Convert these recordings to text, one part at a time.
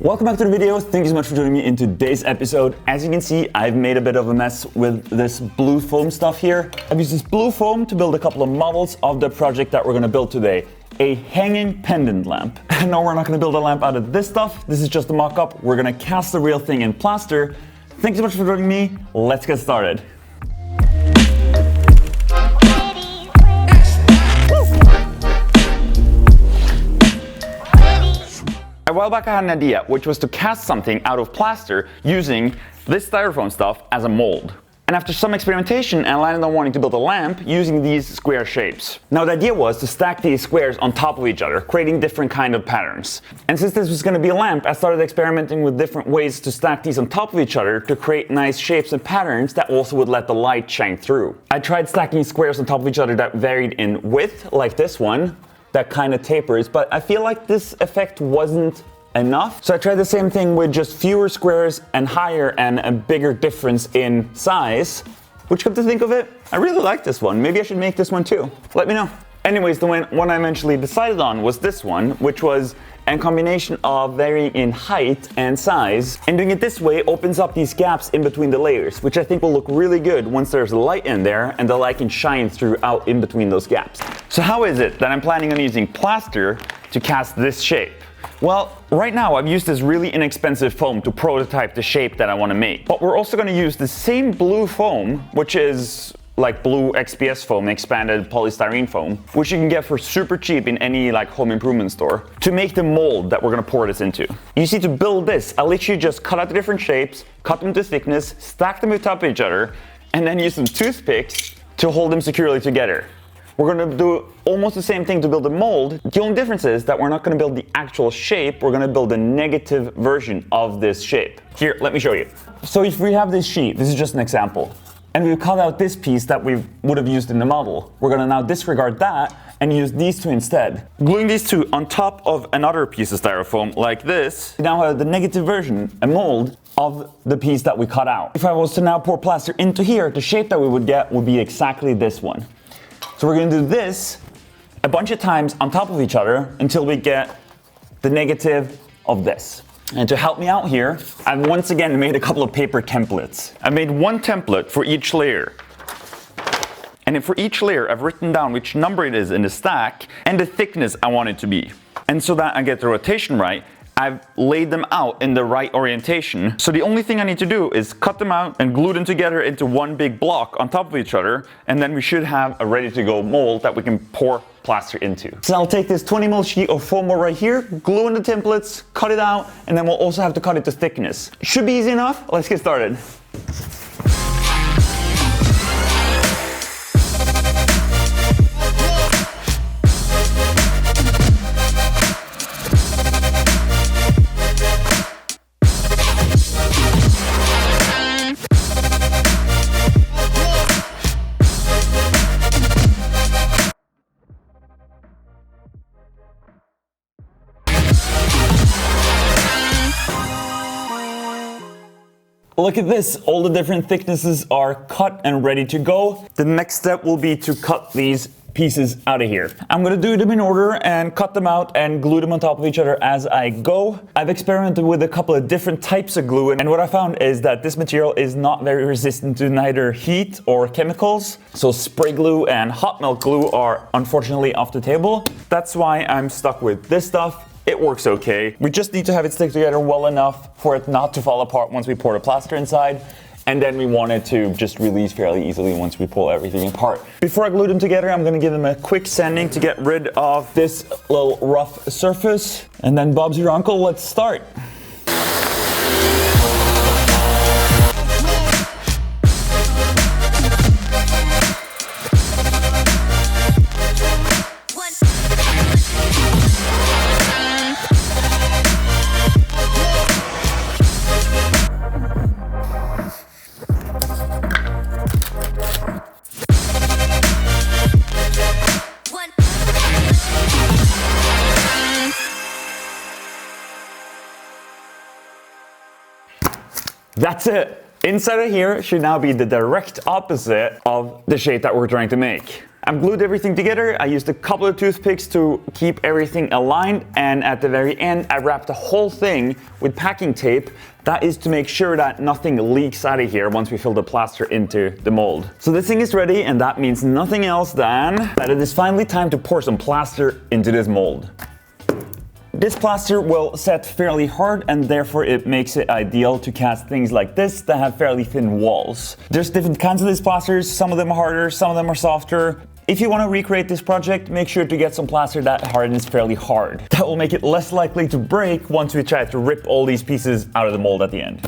Welcome back to the video. Thank you so much for joining me in today's episode. As you can see, I've made a bit of a mess with this blue foam stuff here. I've used this blue foam to build a couple of models of the project that we're going to build today. A hanging pendant lamp. No, we're not going to build a lamp out of this stuff. This is just a mock-up. We're going to cast the real thing in plaster. Thanks so much for joining me. Let's get started. A while back I had an idea, which was to cast something out of plaster using this styrofoam stuff as a mold. And after some experimentation, I landed on wanting to build a lamp using these square shapes. Now the idea was to stack these squares on top of each other, creating different kind of patterns. And since this was going to be a lamp, I started experimenting with different ways to stack these on top of each other to create nice shapes and patterns that also would let the light shine through. I tried stacking squares on top of each other that varied in width, like this one, that kind of tapers, but I feel like this effect wasn't enough. So I tried the same thing with just fewer squares and higher and a bigger difference in size, which, come to think of it, I really like this one. Maybe I should make this one too. Let me know. Anyways, the one I eventually decided on was this one, which was a combination of varying in height and size. And doing it this way opens up these gaps in between the layers, which I think will look really good once there's light in there and the light can shine through out in between those gaps. So how is it that I'm planning on using plaster to cast this shape? Well, right now I've used this really inexpensive foam to prototype the shape that I want to make. But we're also going to use the same blue foam, which is like blue XPS-foam, expanded polystyrene foam, which you can get for super cheap in any like home improvement store, to make the mold that we're going to pour this into. You see, to build this, I literally just cut out the different shapes, cut them to thickness, stack them on top of each other, and then use some toothpicks to hold them securely together. We're going to do almost the same thing to build a mold. The only difference is that we're not going to build the actual shape, we're going to build a negative version of this shape. Here, let me show you. So if we have this sheet, this is just an example, and we've cut out this piece that we would have used in the model. We're going to now disregard that and use these two instead. Gluing these two on top of another piece of styrofoam like this, we now have the negative version, a mold, of the piece that we cut out. If I was to now pour plaster into here, the shape that we would get would be exactly this one. So we're going to do this a bunch of times on top of each other until we get the negative of this. And to help me out here, I've once again made a couple of paper templates. I made one template for each layer. And for each layer, I've written down which number it is in the stack and the thickness I want it to be. And so that I get the rotation right, I've laid them out in the right orientation. So the only thing I need to do is cut them out and glue them together into one big block on top of each other, and then we should have a ready to go mold that we can pour plaster into. So I'll take this 20 ml sheet of foam right here, glue in the templates, cut it out, and then we'll also have to cut it to thickness. Should be easy enough. Let's get started. Look at this, all the different thicknesses are cut and ready to go. The next step will be to cut these pieces out of here. I'm gonna do them in order and cut them out and glue them on top of each other as I go. I've experimented with a couple of different types of glue, and what I found is that this material is not very resistant to neither heat or chemicals. So spray glue and hot melt glue are unfortunately off the table. That's why I'm stuck with this stuff. It works okay. We just need to have it stick together well enough for it not to fall apart once we pour the plaster inside. And then we want it to just release fairly easily once we pull everything apart. Before I glue them together, I'm gonna give them a quick sanding to get rid of this little rough surface. And then Bob's your uncle, let's start. That's it. Inside of here should now be the direct opposite of the shape that we're trying to make. I've glued everything together. I used a couple of toothpicks to keep everything aligned, and at the very end I wrapped the whole thing with packing tape. That is to make sure that nothing leaks out of here once we fill the plaster into the mold. So this thing is ready, and that means nothing else than that it is finally time to pour some plaster into this mold. This plaster will set fairly hard, and therefore it makes it ideal to cast things like this that have fairly thin walls. There's different kinds of these plasters, some of them are harder, some of them are softer. If you want to recreate this project, make sure to get some plaster that hardens fairly hard. That will make it less likely to break once we try to rip all these pieces out of the mold at the end.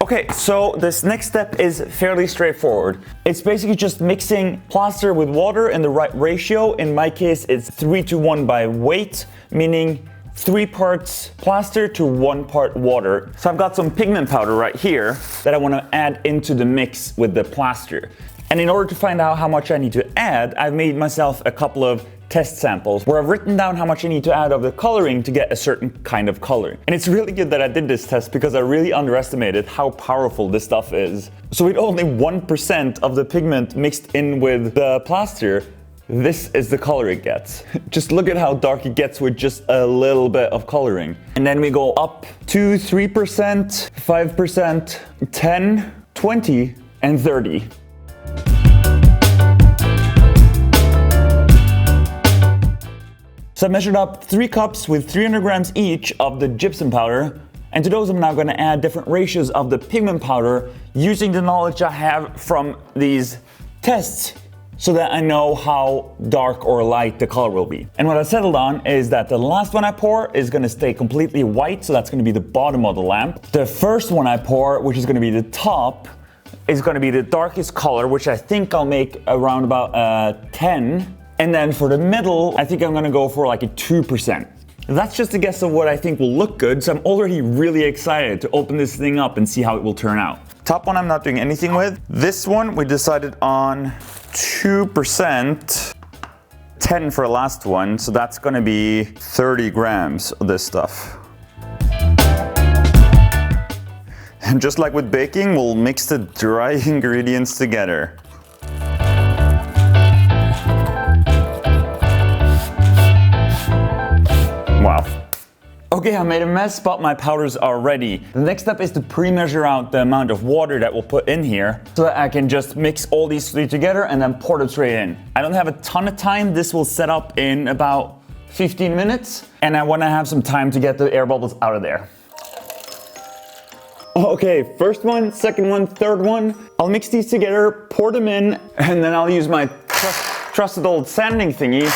Okay, so this next step is fairly straightforward. It's basically just mixing plaster with water in the right ratio. In my case, it's 3:1 by weight, meaning 3 parts plaster to 1 part water. So I've got some pigment powder right here that I want to add into the mix with the plaster. And in order to find out how much I need to add, I've made myself a couple of test samples where I've written down how much I need to add of the coloring to get a certain kind of color. And it's really good that I did this test because I really underestimated how powerful this stuff is. So with only 1% of the pigment mixed in with the plaster, this is the color it gets. Just look at how dark it gets with just a little bit of coloring. And then we go up to 3%, 5%, 10, 20, and 30. So I measured up 3 cups with 300 grams each of the gypsum powder. And to those I'm now going to add different ratios of the pigment powder using the knowledge I have from these tests, so that I know how dark or light the color will be. And what I settled on is that the last one I pour is gonna stay completely white, so that's gonna be the bottom of the lamp. The first one I pour, which is gonna be the top, is gonna be the darkest color, which I think I'll make around about 10. And then for the middle, I think I'm gonna go for like a 2%. That's just a guess of what I think will look good, so I'm already really excited to open this thing up and see how it will turn out. Top one I'm not doing anything with. This one we decided on 2%, 10 for the last one, so that's gonna be 30 grams of this stuff. And just like with baking, we'll mix the dry ingredients together. Wow. Okay, I made a mess, but my powders are ready. The next step is to pre-measure out the amount of water that we'll put in here so that I can just mix all these 3 together and then pour them straight in. I don't have a ton of time. This will set up in about 15 minutes, and I want to have some time to get the air bubbles out of there. Okay, first one, second one, third one. I'll mix these together, pour them in, and then I'll use my trusted old sanding thingy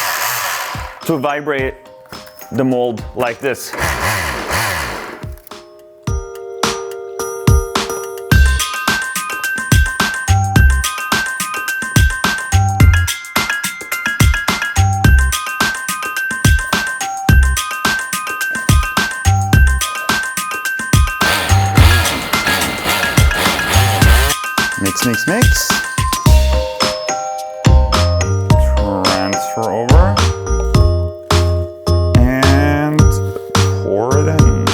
to vibrate the mold like this. Mix, mix, mix. Transfer over. And pour it in.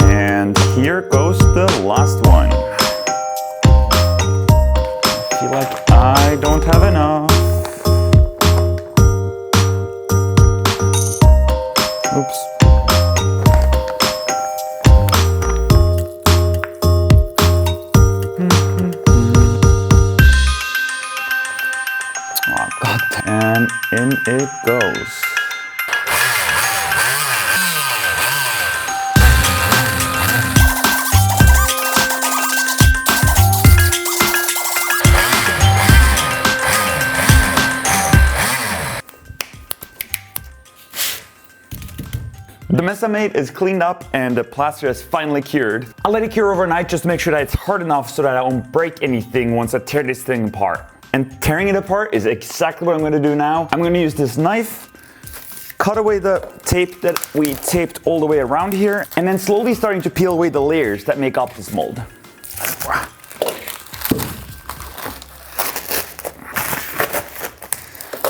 And here goes the last one. I feel like I don't have enough. Oops. And in it goes. The mess I made is cleaned up and the plaster is finally cured. I'll let it cure overnight just to make sure that it's hard enough so that I won't break anything once I tear this thing apart. And tearing it apart is exactly what I'm gonna do now. I'm gonna use this knife, cut away the tape that we taped all the way around here, and then slowly starting to peel away the layers that make up this mold.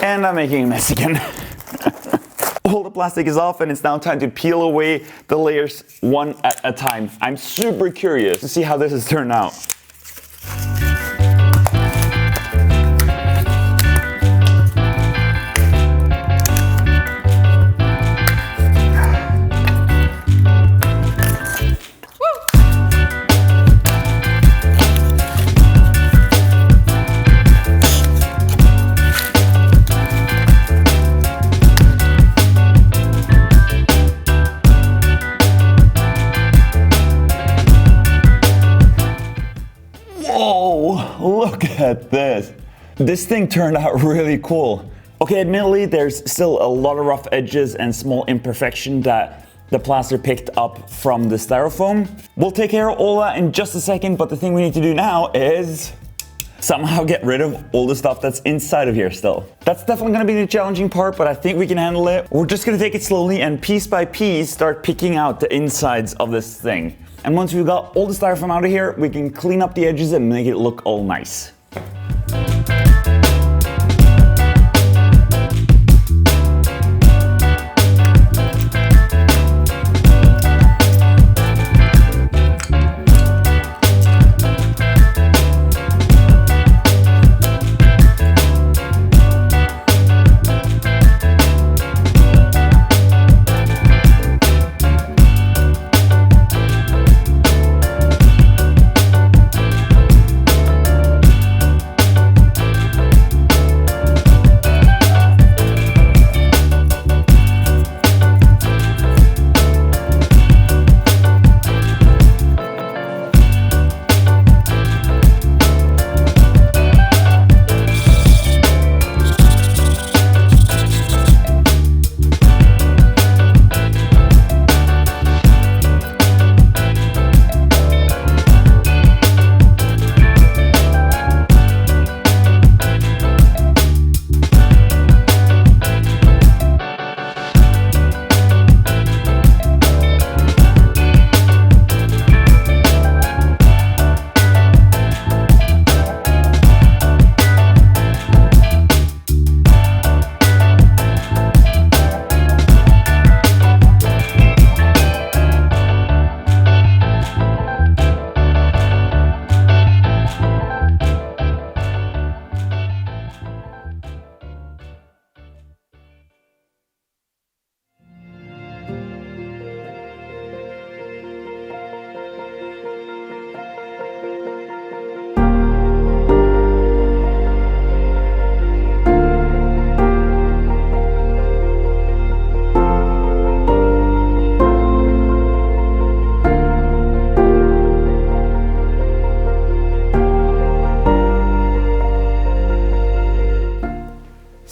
And I'm making a mess again. All the plastic is off and it's now time to peel away the layers one at a time. I'm super curious to see how this has turned out. Look at this. This thing turned out really cool. Okay, admittedly, there's still a lot of rough edges and small imperfection that the plaster picked up from the styrofoam. We'll take care of all that in just a second, but the thing we need to do now is somehow get rid of all the stuff that's inside of here still. That's definitely gonna be the challenging part, but I think we can handle it. We're just gonna take it slowly and piece by piece start picking out the insides of this thing. And once we've got all the styrofoam out of here, we can clean up the edges and make it look all nice.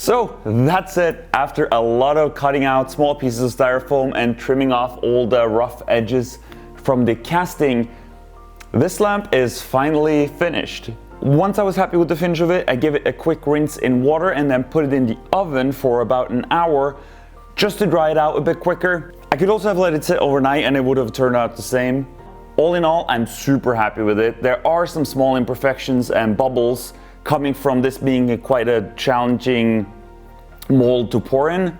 So that's it. After a lot of cutting out small pieces of styrofoam and trimming off all the rough edges from the casting, this lamp is finally finished. Once I was happy with the finish of it, I gave it a quick rinse in water and then put it in the oven for about an hour just to dry it out a bit quicker. I could also have let it sit overnight and it would have turned out the same. All in all, I'm super happy with it. There are some small imperfections and bubbles coming from this being quite a challenging mold to pour in,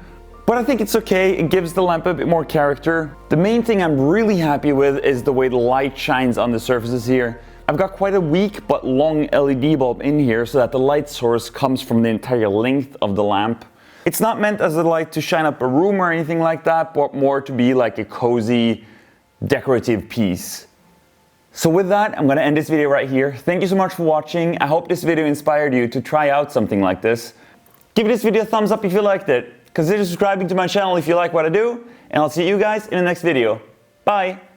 but I think it's okay. It gives the lamp a bit more character. The main thing I'm really happy with is the way the light shines on the surfaces here. I've got quite a weak but long LED bulb in here so that the light source comes from the entire length of the lamp. It's not meant as a light to shine up a room or anything like that, but more to be like a cozy decorative piece. So with that, I'm going to end this video right here. Thank you so much for watching. I hope this video inspired you to try out something like this. Give this video a thumbs up if you liked it. Consider subscribing to my channel if you like what I do. And I'll see you guys in the next video. Bye!